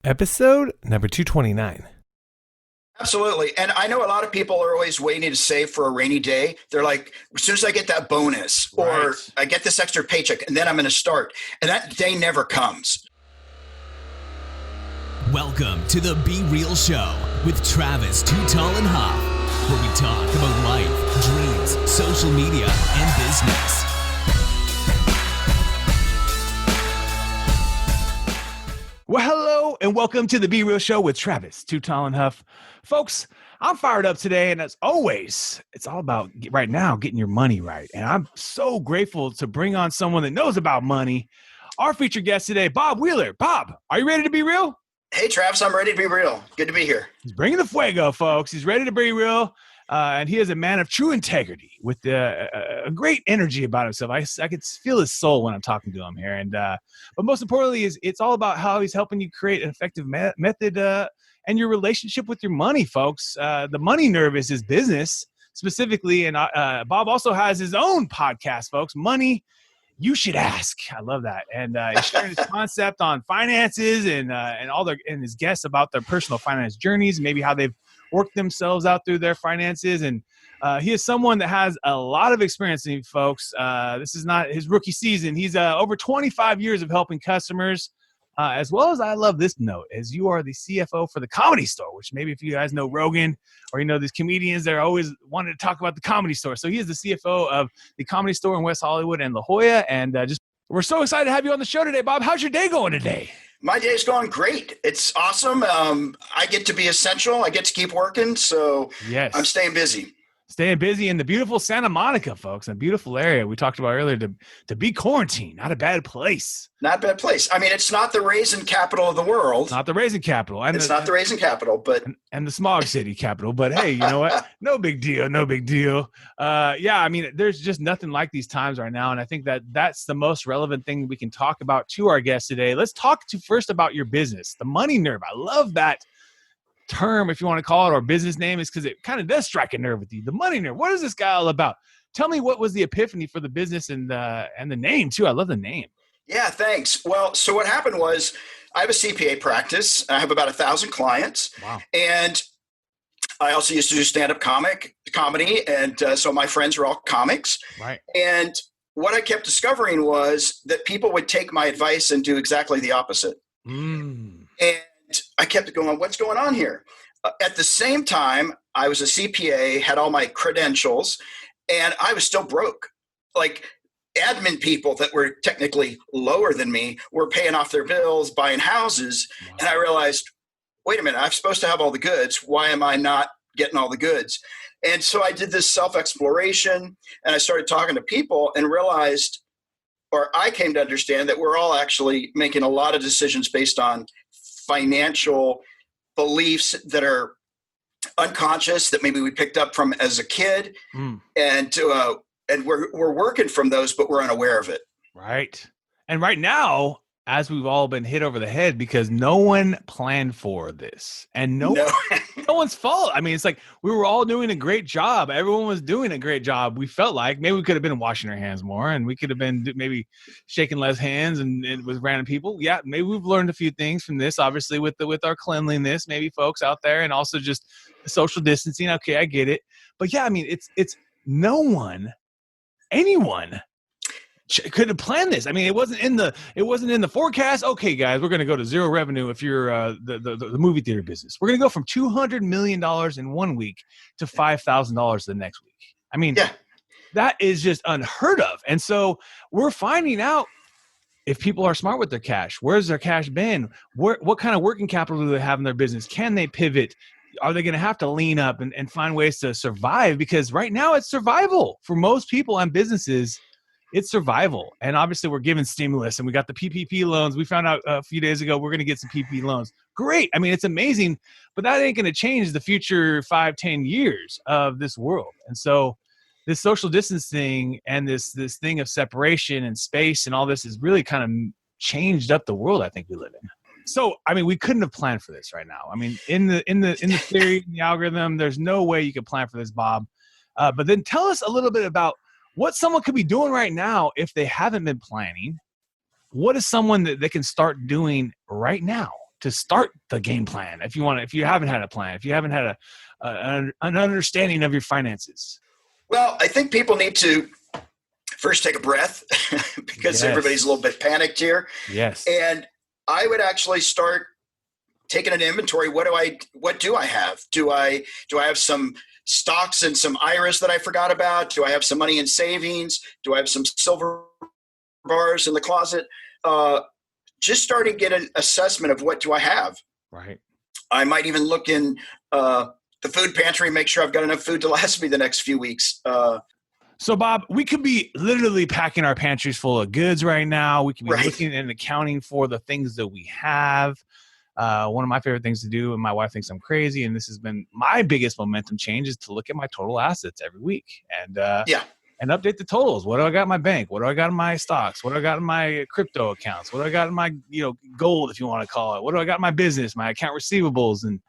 Episode number 229. Absolutely. And I know a lot of people are always waiting to save for a rainy day. They're like, as soon as I get that bonus or I get this extra paycheck, and then I'm going to start. And that day never comes. Welcome to the Be Real Show with Travis Too Tall and Huff, where we talk about life, dreams, social media, and business. Well, hello and welcome to the Be Real Show with Travis Too Tall and Huff. Folks, I'm fired up today, and as always, it's all about right now getting your money right. And I'm so grateful to bring on someone that knows about money. Our featured guest today, Bob Wheeler. Bob, are you ready to be real? Hey, Travis, I'm ready to be real. Good to be here. He's bringing the fuego, folks. He's ready to be real. And he is a man of true integrity with a great energy about himself. I could feel his soul when I'm talking to him here. And but most importantly, it's all about how he's helping you create an effective method and your relationship with your money, folks. The money nerve is his business specifically. And Bob also has his own podcast, folks. Money You Should Ask. I love that. And he's sharing his concept on finances and his guests about their personal finance journeys, maybe how they've worked themselves out through their finances. And he is someone that has a lot of experience, folks. This is not his rookie season. He's over 25 years of helping customers, as well as, I love this note, as you are the CFO for the Comedy Store, which maybe if you guys know Rogan or you know these comedians, they're always wanting to talk about the Comedy Store. So he is the CFO of the Comedy Store in West Hollywood and La Jolla. And we're so excited to have you on the show today, Bob. How's your day going today? My day's going great. It's awesome. I get to be essential. I get to keep working. So yes. I'm staying busy. Staying busy in the beautiful Santa Monica, folks, a beautiful area we talked about earlier to be quarantined. Not a bad place. Not a bad place. I mean, it's not the raisin capital of the world. Not the raisin capital. And it's not the raisin capital, but and the smog city capital. But hey, you know what? No big deal. No big deal. Yeah, I mean, there's just nothing like these times right now, and I think that's the most relevant thing we can talk about to our guests today. Let's talk first about your business, the money nerve. I love that term, if you want to call it, or business name, is because it kind of does strike a nerve with you. The money nerve. What is this guy all about? Tell me, what was the epiphany for the business and the name too? I love the name. Yeah, thanks. Well, so what happened was I have a CPA practice. I have about 1,000 clients. Wow. And I also used to do stand-up comedy. And so my friends are all comics. Right. And what I kept discovering was that people would take my advice and do exactly the opposite. And I kept going, what's going on here? At the same time, I was a CPA, had all my credentials, and I was still broke. Like, admin people that were technically lower than me were paying off their bills, buying houses. Wow. And I realized, wait a minute, I'm supposed to have all the goods. Why am I not getting all the goods? And so I did this self-exploration, and I started talking to people and realized, or I came to understand, that we're all actually making a lot of decisions based on financial beliefs that are unconscious, that maybe we picked up from as a kid. And we're working from those, but we're unaware of it. Right. And right now, as we've all been hit over the head, because no one planned for this, and no one's fault. I mean, it's like we were all doing a great job. Everyone was doing a great job. We felt like maybe we could have been washing our hands more, and we could have been maybe shaking less hands and with random people. Yeah, maybe we've learned a few things from this, obviously with our cleanliness, maybe folks out there, and also just social distancing. Okay, I get it. But yeah, I mean, it's anyone could have planned this. I mean, it wasn't in the forecast. Okay, guys, we're going to go to zero revenue if you're the movie theater business. We're going to go from $200 million in 1 week to $5,000 the next week. I mean, that is just unheard of. And so we're finding out if people are smart with their cash. Where's their cash been? What kind of working capital do they have in their business? Can they pivot? Are they going to have to lean up and find ways to survive? Because right now it's survival for most people and businesses. It's survival. And obviously we're giving stimulus, and we got the PPP loans. We found out a few days ago we're going to get some PPP loans. Great. I mean, it's amazing, but that ain't going to change the future 5-10 years of this world. And so this social distancing and this thing of separation and space and all this has really kind of changed up the world I think we live in. So, I mean, we couldn't have planned for this right now. I mean, in the theory, in the algorithm, there's no way you could plan for this, Bob. But then tell us a little bit about what someone could be doing right now if they haven't been planning. What is someone that they can start doing right now to start the game plan if you haven't had a plan, if you haven't had an understanding of your finances? Well, I think people need to first take a breath because everybody's a little bit panicked here. Yes. And I would actually start taking an inventory. What do I have? Do I have some stocks and some IRAs that I forgot about? Do I have some money in savings? Do I have some silver bars in the closet? Just start to get an assessment of what do I have. Right. I might even look in the food pantry and make sure I've got enough food to last me the next few weeks. So, Bob, we could be literally packing our pantries full of goods right now. We could be Right. looking and accounting for the things that we have. One of my favorite things to do, and my wife thinks I'm crazy, and this has been my biggest momentum change, is to look at my total assets every week and update the totals. What do I got in my bank? What do I got in my stocks? What do I got in my crypto accounts? What do I got in my gold, if you want to call it? What do I got in my business, my account receivables? And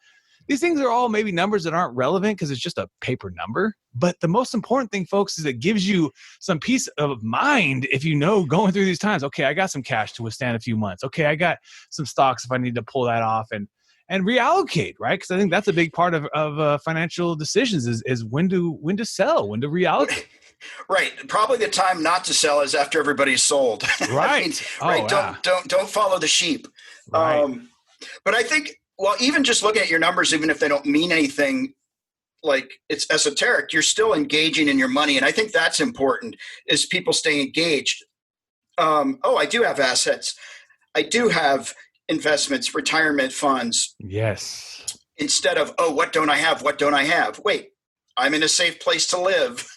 these things are all maybe numbers that aren't relevant because it's just a paper number. But the most important thing, folks, is it gives you some peace of mind if you know going through these times, okay, I got some cash to withstand a few months. Okay, I got some stocks if I need to pull that off and reallocate, right? Because I think that's a big part of financial decisions is when to sell, when to reallocate. Right. Probably the time not to sell is after everybody's sold. Right. Right. Don't follow the sheep. Right. But I think, well, even just looking at your numbers, even if they don't mean anything, like it's esoteric, you're still engaging in your money. And I think that's important, is people stay engaged. I do have assets. I do have investments, retirement funds. Yes. Instead of, what don't I have? What don't I have? Wait, I'm in a safe place to live.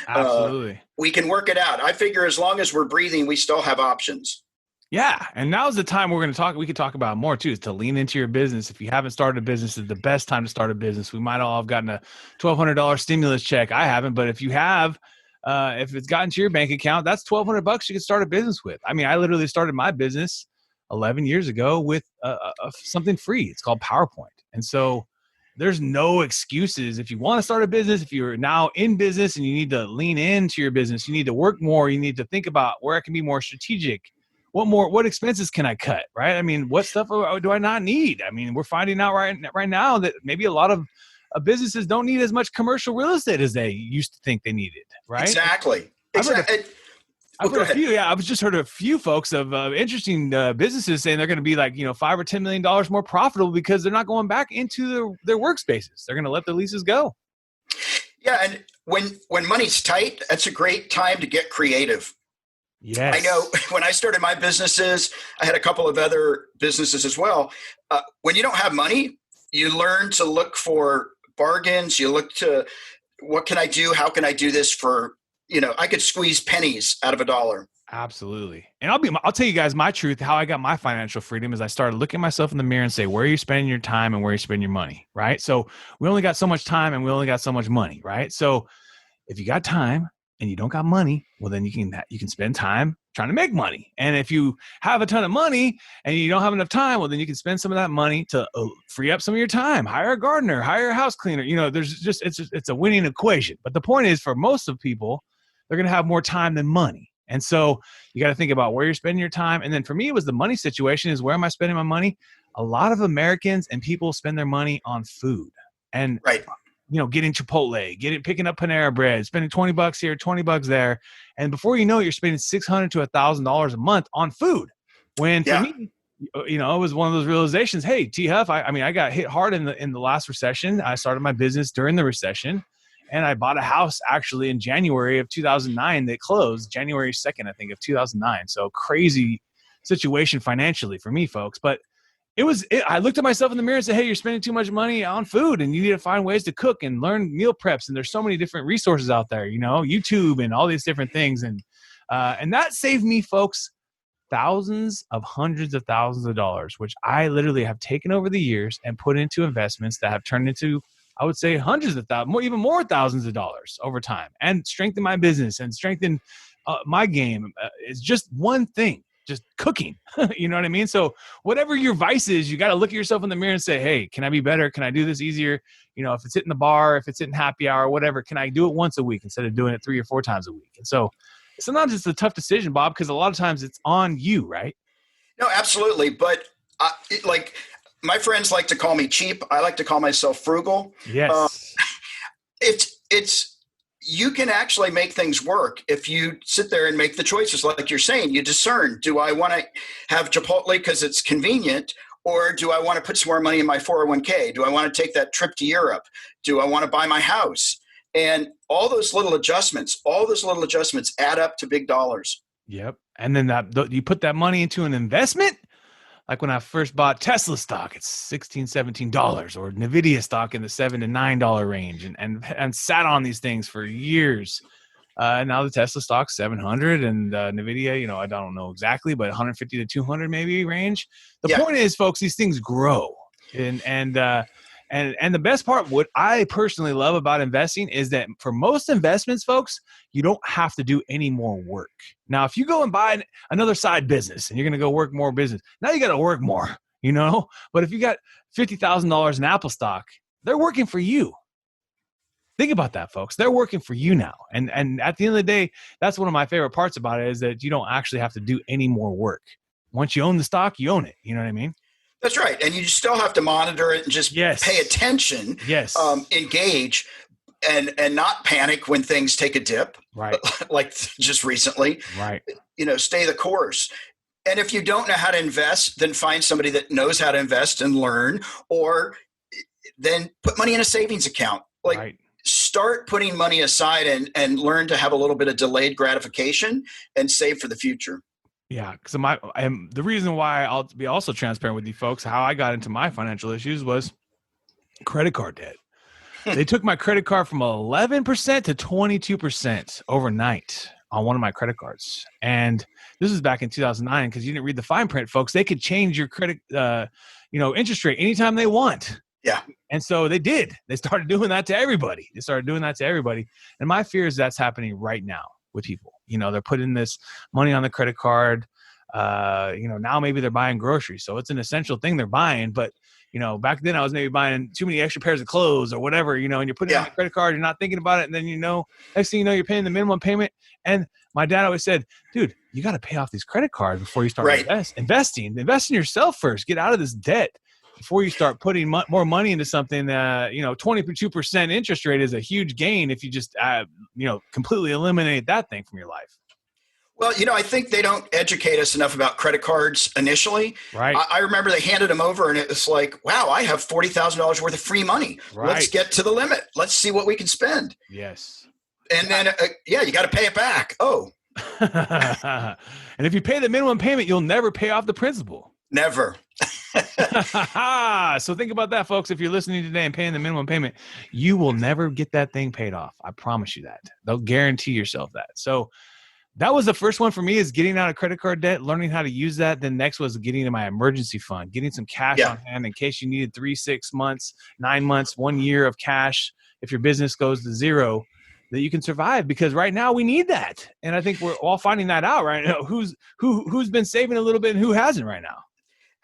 Absolutely. We can work it out. I figure as long as we're breathing, we still have options. Yeah. And now's the time we could talk about more too, is to lean into your business. If you haven't started a business, it's the best time to start a business. We might all have gotten a $1,200 stimulus check. I haven't, but if you have, if it's gotten to your bank account, that's $1,200 you can start a business with. I mean, I literally started my business 11 years ago with something free. It's called PowerPoint. And so there's no excuses. If you want to start a business, if you're now in business and you need to lean into your business, you need to work more. You need to think about where I can be more strategic. What expenses can I cut, right? I mean, what stuff do I not need? I mean, we're finding out right now that maybe a lot of businesses don't need as much commercial real estate as they used to think they needed, right? Exactly. I've heard a few. Yeah, I've just heard a few folks of interesting businesses saying they're going to be like, $5 or $10 million more profitable because they're not going back into their workspaces. They're going to let their leases go. Yeah, and when money's tight, that's a great time to get creative. Yes. I know when I started my businesses, I had a couple of other businesses as well. When you don't have money, you learn to look for bargains. You look to, what can I do? How can I do this for, I could squeeze pennies out of $1. Absolutely. And I'll tell you guys my truth. How I got my financial freedom is I started looking myself in the mirror and say, where are you spending your time and where are you spending your money? Right. So we only got so much time and we only got so much money. Right. So if you got time and you don't got money, well, then you can spend time trying to make money. And if you have a ton of money and you don't have enough time, well, then you can spend some of that money to free up some of your time, hire a gardener, hire a house cleaner. There's just, it's a winning equation. But the point is, for most of people, they're going to have more time than money. And so you got to think about where you're spending your time. And then for me, it was the money situation is, where am I spending my money? A lot of Americans and people spend their money on food and, right. Getting Chipotle, picking up Panera Bread, spending $20 here, $20 there. And before you know it, you're spending $600 to $1,000 a month on food. When for me, it was one of those realizations, hey, T-Huff, I got hit hard in the last recession. I started my business during the recession. And I bought a house actually in January of 2009 that closed January 2nd, I think, of 2009. So crazy situation financially for me, folks. But I looked at myself in the mirror and said, hey, you're spending too much money on food and you need to find ways to cook and learn meal preps. And there's so many different resources out there, YouTube and all these different things. And that saved me, folks, hundreds of thousands of dollars, which I literally have taken over the years and put into investments that have turned into, I would say, hundreds of thousands, even more thousands of dollars over time, and strengthen my business and strengthen my game. It's just one thing, just cooking. You know what I mean? So whatever your vice is, you got to look at yourself in the mirror and say, hey, can I be better? Can I do this easier? If it's hitting the bar, if it's hitting happy hour, whatever, can I do it once a week instead of doing it 3 or 4 times a week? And so sometimes it's a tough decision, Bob, because a lot of times it's on you, right? No, absolutely. But my friends like to call me cheap. I like to call myself frugal. Yes. It's you can actually make things work if you sit there and make the choices like you're saying. You discern, do I want to have Chipotle because it's convenient, or do I want to put some more money in my 401k? Do I want to take that trip to Europe? Do I want to buy my house? And all those little adjustments add up to big dollars. Yep. And then you put that money into an investment. Like when I first bought Tesla stock, it's $16, $17, or Nvidia stock in the $7 to $9 range, and sat on these things for years. Now the Tesla stock's 700, and Nvidia, I don't know exactly, but 150 to 200 maybe range. The point is, folks, these things grow, and the best part, what I personally love about investing, is that for most investments, folks, you don't have to do any more work. Now, if you go and buy another side business and you're going to go work more business, now you got to work more, But if you got $50,000 in Apple stock, they're working for you. Think about that, folks. They're working for you now. And at the end of the day, that's one of my favorite parts about it, is that you don't actually have to do any more work. Once you own the stock, you own it. You know what I mean? That's right. And you still have to monitor it and just pay attention, engage, and not panic when things take a dip, right? Like just recently, right? Stay the course. And if you don't know how to invest, then find somebody that knows how to invest and learn, or then put money in a savings account. Start putting money aside and learn to have a little bit of delayed gratification and save for the future. Yeah, because the reason why I'll be also transparent with you folks, how I got into my financial issues was credit card debt. They took my credit card from 11% to 22% overnight on one of my credit cards. And this was back in 2009, because you didn't read the fine print, folks. They could change your credit, interest rate anytime they want. Yeah. And so they did. They started doing that to everybody. And my fear is that's happening right now with people. They're putting this money on the credit card. Now maybe they're buying groceries. So it's an essential thing they're buying. But, back then I was maybe buying too many extra pairs of clothes or whatever, and you're putting it on the credit card. You're not thinking about it. And then, next thing you know, you're paying the minimum payment. And my dad always said, dude, you got to pay off these credit cards before you start investing. Invest in yourself first. Get out of this debt before you start putting more money into something. 22% interest rate is a huge gain if you just, completely eliminate that thing from your life. Well, I think they don't educate us enough about credit cards initially. Right. I remember they handed them over and it was like, wow, I have $40,000 worth of free money. Right. Let's get to the limit. Let's see what we can spend. Yes. And then, you got to pay it back. Oh. And if you pay the minimum payment, you'll never pay off the principal. Never. So think about that, folks. If you're listening today and paying the minimum payment, you will never get that thing paid off. I promise you that. They'll guarantee yourself that. So that was the first one for me, is getting out of credit card debt, learning how to use that. Then next was getting into my emergency fund, getting some cash on hand in case you needed 3, 6 months, 9 months, 1 year of cash. If your business goes to zero, that you can survive, because right now we need that. And I think we're all finding that out right now. Who's been saving a little bit and who hasn't right now.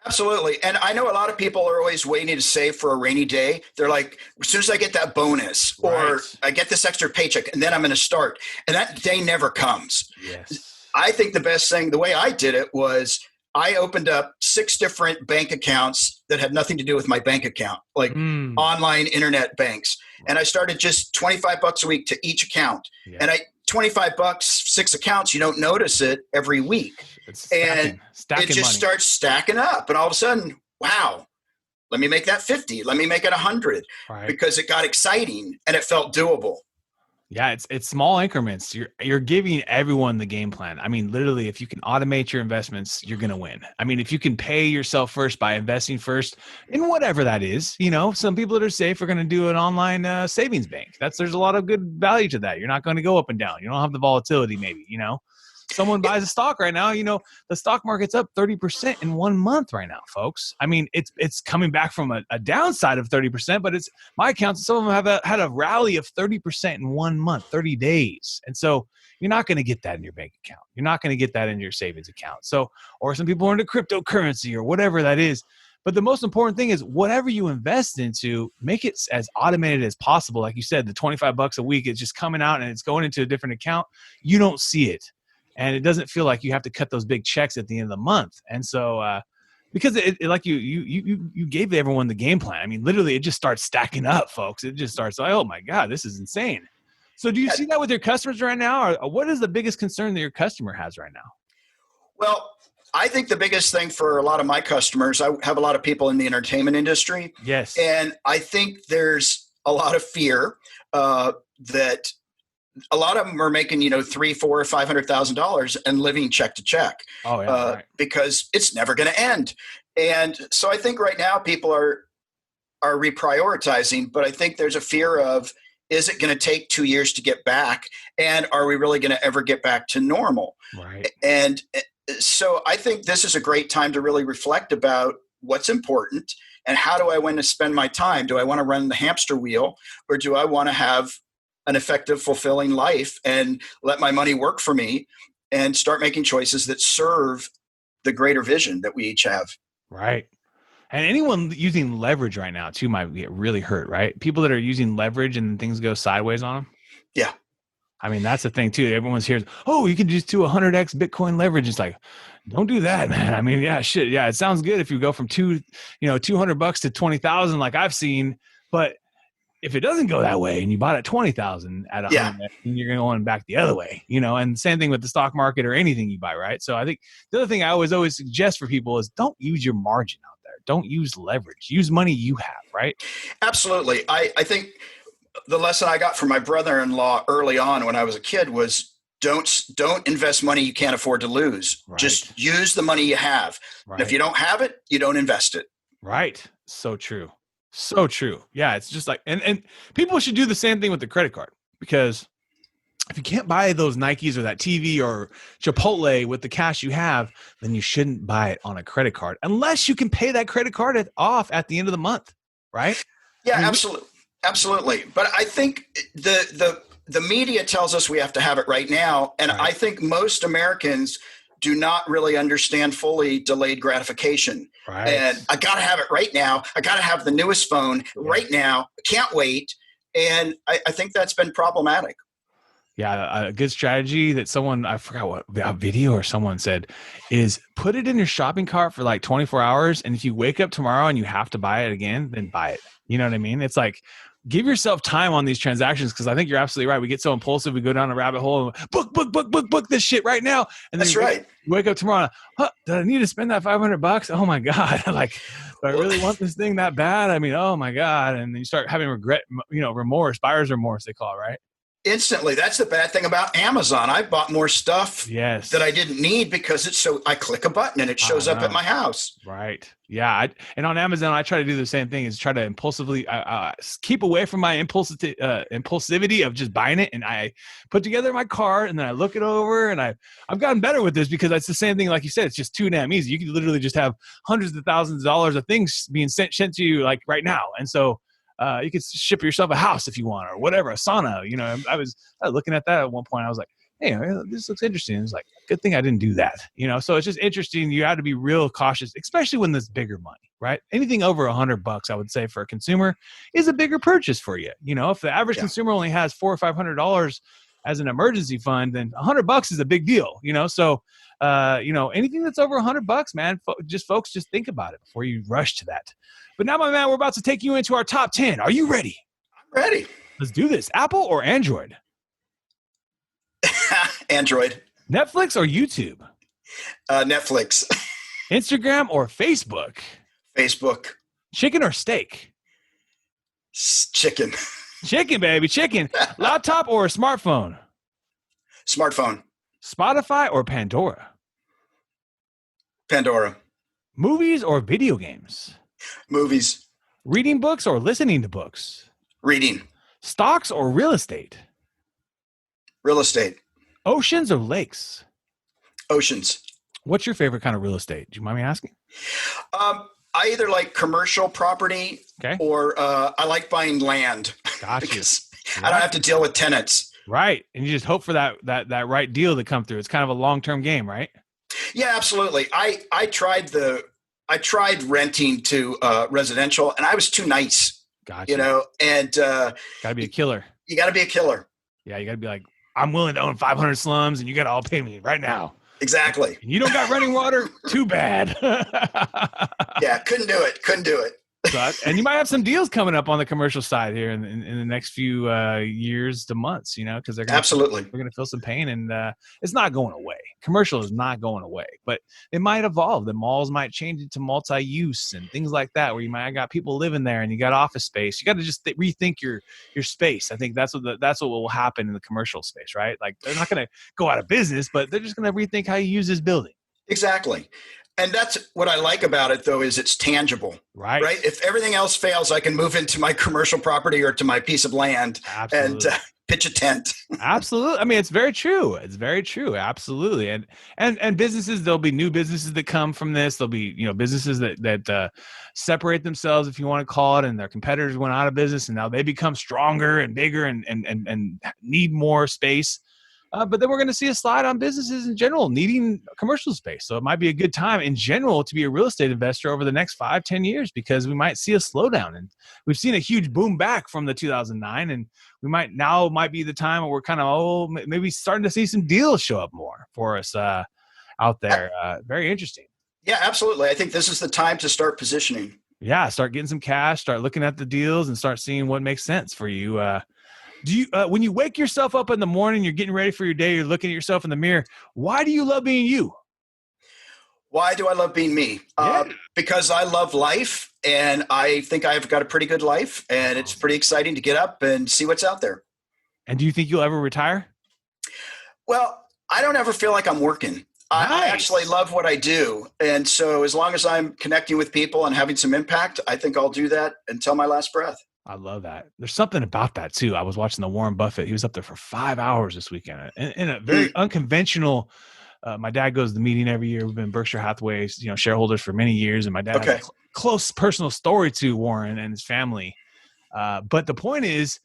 Absolutely. And I know a lot of people are always waiting to save for a rainy day. They're like, as soon as I get that bonus or I get this extra paycheck, and then I'm going to start. And that day never comes. Yes. I think the best thing, the way I did it, was I opened up 6 different bank accounts that had nothing to do with my bank account, like online internet banks. And I started just $25 a week to each account. Yeah. And $25, 6 accounts, you don't notice it every week. It's stacking it just money. Starts stacking up. And all of a sudden, wow, let me make that 50. Let me make it 100 because it got exciting and it felt doable. Yeah, it's small increments. You're giving everyone the game plan. I mean, literally, if you can automate your investments, you're going to win. I mean, if you can pay yourself first by investing first in whatever that is, some people that are safe are going to do an online savings bank. There's a lot of good value to that. You're not going to go up and down. You don't have the volatility, maybe, Someone buys a stock right now, the stock market's up 30% in 1 month right now, folks. I mean, it's coming back from a downside of 30%, but it's my accounts. Some of them have had a rally of 30% in 1 month, 30 days. And so you're not going to get that in your bank account. You're not going to get that in your savings account. So, or some people are into cryptocurrency or whatever that is. But the most important thing is whatever you invest into, make it as automated as possible. Like you said, the $25 a week, it's just coming out and it's going into a different account. You don't see it. And it doesn't feel like you have to cut those big checks at the end of the month. And so Because like you gave everyone the game plan. I mean, literally, it just starts stacking up, folks. It just starts like, oh my God, this is insane. So do you see that with your customers right now? Or what is the biggest concern that your customer has right now? Well, I think the biggest thing for a lot of my customers, I have a lot of people in the entertainment industry. Yes. And I think there's a lot of fear that a lot of them are making, $300,000, $400,000, $500,000 and living check to check. Oh, yeah, right. Because it's never going to end. And so I think right now people are reprioritizing, but I think there's a fear of, is it going to take 2 years to get back? And are we really going to ever get back to normal? Right. And so I think this is a great time to really reflect about what's important and how do I want to spend my time? Do I want to run the hamster wheel, or do I want to have an effective, fulfilling life and let my money work for me and start making choices that serve the greater vision that we each have? Right. And anyone using leverage right now too might get really hurt, right? People that are using leverage and things go sideways on them. Yeah. I mean, that's the thing too. Everyone's here. Oh, you can just do 100x Bitcoin leverage. It's like, don't do that, man. I mean, yeah, shit. Yeah. It sounds good if you go from $200 to 20,000, like I've seen, but if it doesn't go that way and you bought at 20,000 at 100, you're going back the other way, and same thing with the stock market or anything you buy. Right. So I think the other thing I always suggest for people is don't use your margin out there. Don't use leverage, use money you have. Right. Absolutely. I think the lesson I got from my brother-in-law early on when I was a kid was don't invest money you can't afford to lose. Right. Just use the money you have. Right. And if you don't have it, you don't invest it. Right. So true. So true. Yeah. It's just like, and people should do the same thing with the credit card, because if you can't buy those Nikes or that TV or Chipotle with the cash you have, then you shouldn't buy it on a credit card unless you can pay that credit card off at the end of the month. Right. Yeah, absolutely. Absolutely. But I think the media tells us we have to have it right now. And I think most Americans do not really understand fully delayed gratification. Right. And I got to have it right now. I got to have the newest phone right now. I can't wait. And I think that's been problematic. Yeah, a good strategy that someone, I forgot what video or someone said, is put it in your shopping cart for like 24 hours. And if you wake up tomorrow and you have to buy it again, then buy it. You know what I mean? It's like, give yourself time on these transactions, because I think you're absolutely right. We get so impulsive. We go down a rabbit hole and book this shit right now. And then you wake up tomorrow. Did I need to spend that $500? Oh my God. Like, do I really want this thing that bad? I mean, oh my God. And then you start having regret, remorse, buyer's remorse, they call it, right? Instantly. That's the bad thing about Amazon. I bought more stuff that I didn't need because I click a button and it shows up at my house. Right. Yeah. And on Amazon, I try to do the same thing, is try to impulsively keep away from my impulsivity of just buying it. And I put together my cart and then I look it over, and I've gotten better with this because it's the same thing. Like you said, it's just too damn easy. You can literally just have hundreds of thousands of dollars of things being sent to you like right now. And so you could ship yourself a house if you want, or whatever, a sauna. I was looking at that at one point. I was like, hey, this looks interesting. It's like, good thing I didn't do that. So it's just interesting. You have to be real cautious, especially when there's bigger money, right? Anything over $100, I would say, for a consumer is a bigger purchase for you. If the average consumer only has $400 or $500 as an emergency fund, then $100 is a big deal. So anything that's over $100, man, folks, just think about it before you rush to that. But now, my man, we're about to take you into our top 10. Are you ready? I'm ready. Let's do this. Apple or Android? Android. Netflix or YouTube? Netflix. Instagram or Facebook? Facebook. Chicken or steak? Chicken. Chicken, baby, chicken. Laptop or smartphone? Smartphone. Spotify or Pandora? Pandora. Movies or video games? Movies. Reading books or listening to books? Reading. Stocks or real estate? Real estate. Oceans or lakes? Oceans. What's your favorite kind of real estate? Do you mind me asking? I either like commercial property or I like buying land. Gotcha. Because I don't have to deal with tenants. Right. And you just hope for that right deal to come through. It's kind of a long-term game, right? Yeah, absolutely. I tried renting to residential, and I was too nice. Gotcha. And gotta be a killer. You got to be a killer. Yeah, you gotta be like, I'm willing to own 500 slums, and you gotta all pay me right now. Exactly. You don't got running water? Too bad. Yeah, couldn't do it. But, and you might have some deals coming up on the commercial side here in the next few years to months, because they're going to feel some pain, and it's not going away. Commercial is not going away, but it might evolve. The malls might change it to multi-use and things like that, where you might have got people living there and you got office space. You got to just rethink your space. I think that's what will happen in the commercial space, right? Like, they're not going to go out of business, but they're just going to rethink how you use this building. Exactly. And that's what I like about it, though, is it's tangible, right? If everything else fails, I can move into my commercial property or to my piece of land and pitch a tent. Absolutely. I mean, it's very true. It's very true. Absolutely. And businesses, there'll be new businesses that come from this. There'll be, businesses that separate themselves, if you want to call it, and their competitors went out of business, and now they become stronger and bigger and need more space. But then we're going to see a slide on businesses in general needing commercial space. So it might be a good time in general to be a real estate investor over the next 5-10 years, because we might see a slowdown. And we've seen a huge boom back from the 2009. And we might be the time where we're kind of, maybe starting to see some deals show up more for us out there. Very interesting. Yeah, absolutely. I think this is the time to start positioning. Yeah, start getting some cash, start looking at the deals, and start seeing what makes sense for you. Do you, when you wake yourself up in the morning, you're getting ready for your day, you're looking at yourself in the mirror, why do you love being you? Why do I love being me? Because I love life, and I think I've got a pretty good life, and it's pretty exciting to get up and see what's out there. And do you think you'll ever retire? Well, I don't ever feel like I'm working. Nice. I actually love what I do. And so as long as I'm connecting with people and having some impact, I think I'll do that until my last breath. I love that. There's something about that too. I was watching the Warren Buffett. He was up there for 5 hours this weekend in a very unconventional. My dad goes to the meeting every year. We've been Berkshire Hathaway's, shareholders for many years, and my dad has a close personal story to Warren and his family. But the point is,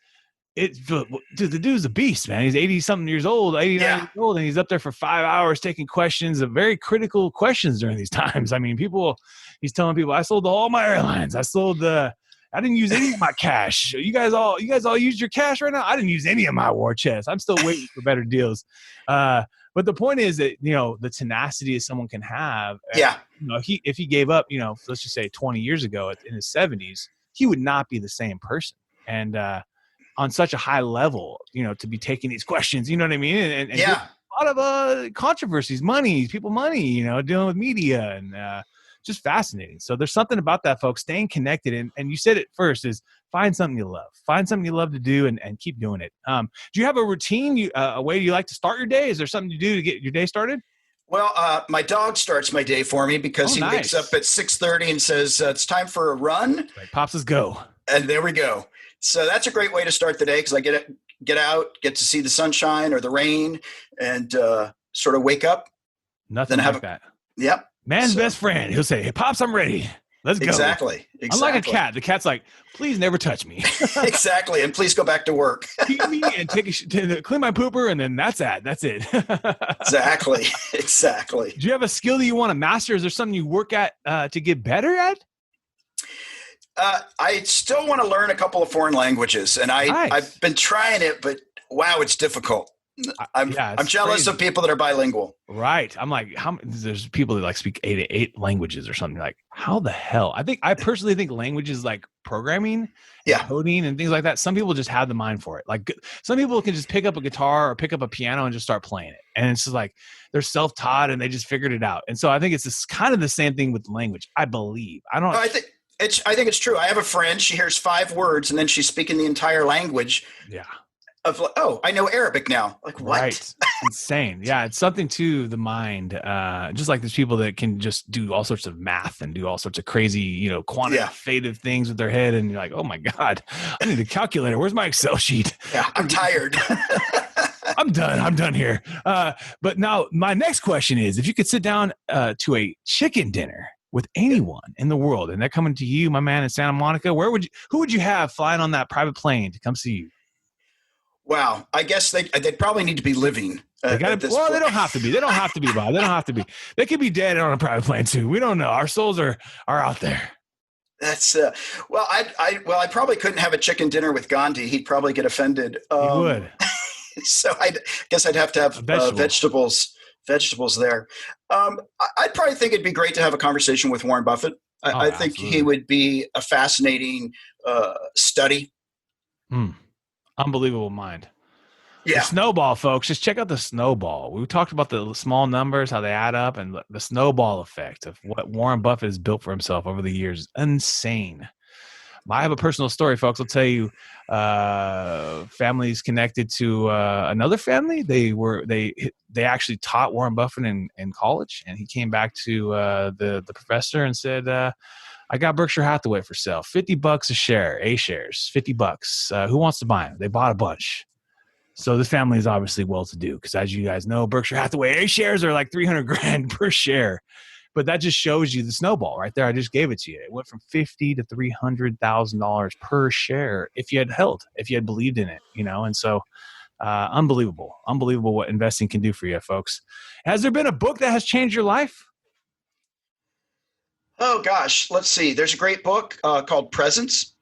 the dude's a beast, man. He's 80-something years old, 89 years old, and he's up there for 5 hours taking questions, of very critical questions during these times. I mean, he's telling people, I sold all my airlines. I didn't use any of my cash. You guys all used your cash right now. I didn't use any of my war chest. I'm still waiting for better deals. But the point is that, the tenacity that someone can have. Yeah. If he gave up, let's just say 20 years ago in his 70s, he would not be the same person. And on such a high level, to be taking these questions, you know what I mean? And a lot of controversies, people money, dealing with media and just fascinating. So there's something about that, folks, staying connected. And you said it first, is find something you love. Find something you love to do and keep doing it. Do you have a routine, a way you like to start your day? Is there something you do to get your day started? Well, my dog starts my day for me because he wakes up at 6:30 and says, it's time for a run. Like, Pops, let's go. And there we go. So that's a great way to start the day, because I get out, get to see the sunshine or the rain, and sort of wake up. Nothing like that. Yep. Man's best friend. He'll say, hey, Pops, I'm ready. Let's go. Exactly. Unlike a cat. The cat's like, please never touch me. Exactly. And please go back to work. Feed me and clean my pooper, and then that's it. Exactly. Do you have a skill that you want to master? Is there something you work at to get better at? I still want to learn a couple of foreign languages, and I've been trying it, but wow, it's difficult. I'm jealous of people that are bilingual. Right. I'm like, there's people that speak 8 languages or something. Like, how the hell? I personally think languages like programming, coding, and things like that. Some people just have the mind for it. Like, some people can just pick up a guitar or pick up a piano and just start playing it. And it's just like, they're self-taught and they just figured it out. And so I think it's kind of the same thing with language. I believe. I think it's true. I have a friend. She hears 5 words and then she's speaking the entire language. Yeah. I know Arabic now. Like, what? Right. Insane. Yeah, it's something to the mind. Just like there's people that can just do all sorts of math and do all sorts of crazy, quantitative things with their head, and you're like, oh my God, I need a calculator. Where's my Excel sheet? Yeah, I'm tired. I'm done here. But now my next question is, if you could sit down to a chicken dinner with anyone in the world, and they're coming to you, my man, in Santa Monica, who would you have flying on that private plane to come see you? Wow. I guess they'd probably need to be living. They don't have to be. They don't have to be, Bob. They don't have to be. They could be dead on a private plane too. We don't know. Our souls are out there. That's I probably couldn't have a chicken dinner with Gandhi. He'd probably get offended. He would. So I guess I'd have to have vegetables vegetables there. I'd probably think it'd be great to have a conversation with Warren Buffett. I think he would be a fascinating study. Unbelievable mind. Yeah. The snowball, folks. Just check out the snowball. We talked about the small numbers, how they add up, and the snowball effect of what Warren Buffett has built for himself over the years is insane. I have a personal story, folks. I'll tell you. Families connected to another family. They actually taught Warren Buffett in college, and he came back to the professor and said, I got Berkshire Hathaway for sale, $50 a share, A shares, $50. Who wants to buy them? They bought a bunch. So this family is obviously well-to-do because, as you guys know, Berkshire Hathaway A shares are like $300,000 per share. But that just shows you the snowball right there. I just gave it to you. It went from $50,000 to $300,000 per share if you had believed in it, And so, unbelievable what investing can do for you, folks. Has there been a book that has changed your life? Oh gosh, let's see. There's a great book called Presence.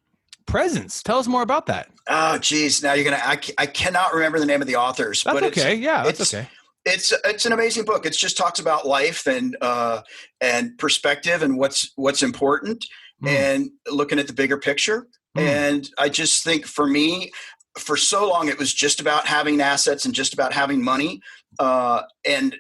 Presence. Tell us more about that. Oh, geez. Now I cannot remember the name of the authors. That's but okay. That's okay. It's an amazing book. It just talks about life and perspective and what's important and looking at the bigger picture. And I just think for me, for so long, it was just about having assets and just about having money. And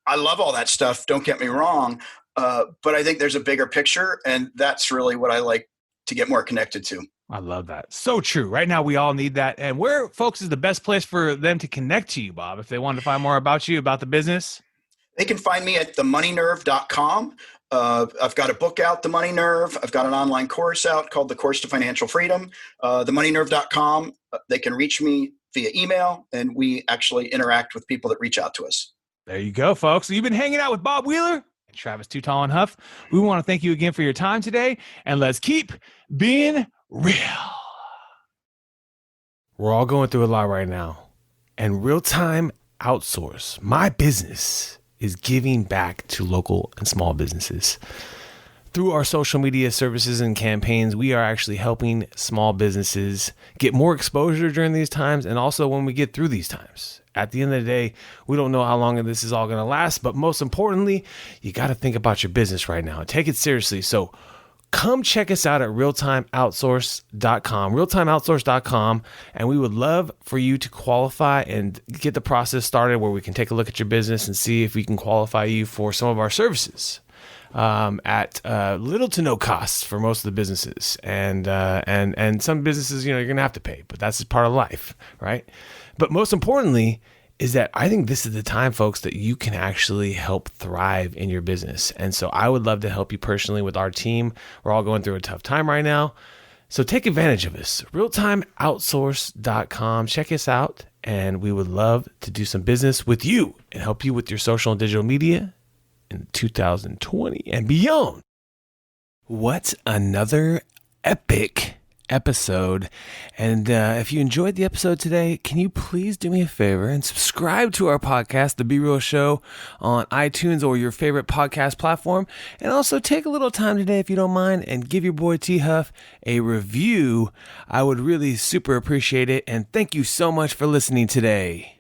I love all that stuff. Don't get me wrong. But I think there's a bigger picture, and that's really what I like to get more connected to. I love that. So true. Right now, we all need that. And where, folks, is the best place for them to connect to you, Bob, if they want to find more about you, about the business? They can find me at themoneynerve.com. I've got a book out, The Money Nerve. I've got an online course out called The Course to Financial Freedom. Themoneynerve.com. They can reach me via email, and we actually interact with people that reach out to us. There you go, folks. So you've been hanging out with Bob Wheeler and Travis Too Tall and Huff. We want to thank you again for your time today, and let's keep being real. We're all going through a lot right now, and Real-Time Outsource, my business, is giving back to local and small businesses. Through our social media services and campaigns, we are actually helping small businesses get more exposure during these times, and also when we get through these times. At the end of the day, we don't know how long this is all going to last, but most importantly, you got to think about your business right now and take it seriously. So come check us out at realtimeoutsource.com, and we would love for you to qualify and get the process started where we can take a look at your business and see if we can qualify you for some of our services at little to no costs for most of the businesses. And some businesses, you're going to have to pay, but that's just part of life, right? But most importantly is that I think this is the time, folks, that you can actually help thrive in your business. And so I would love to help you personally with our team. We're all going through a tough time right now. So take advantage of this. Realtimeoutsource.com. Check us out. And we would love to do some business with you and help you with your social and digital media in 2020 and beyond. What another epic episode. And if you enjoyed the episode today, can you please do me a favor and subscribe to our podcast, The Be Real Show, on iTunes or your favorite podcast platform, and also take a little time today, if you don't mind, and give your boy T Huff a review. I would really super appreciate it, and thank you so much for listening today.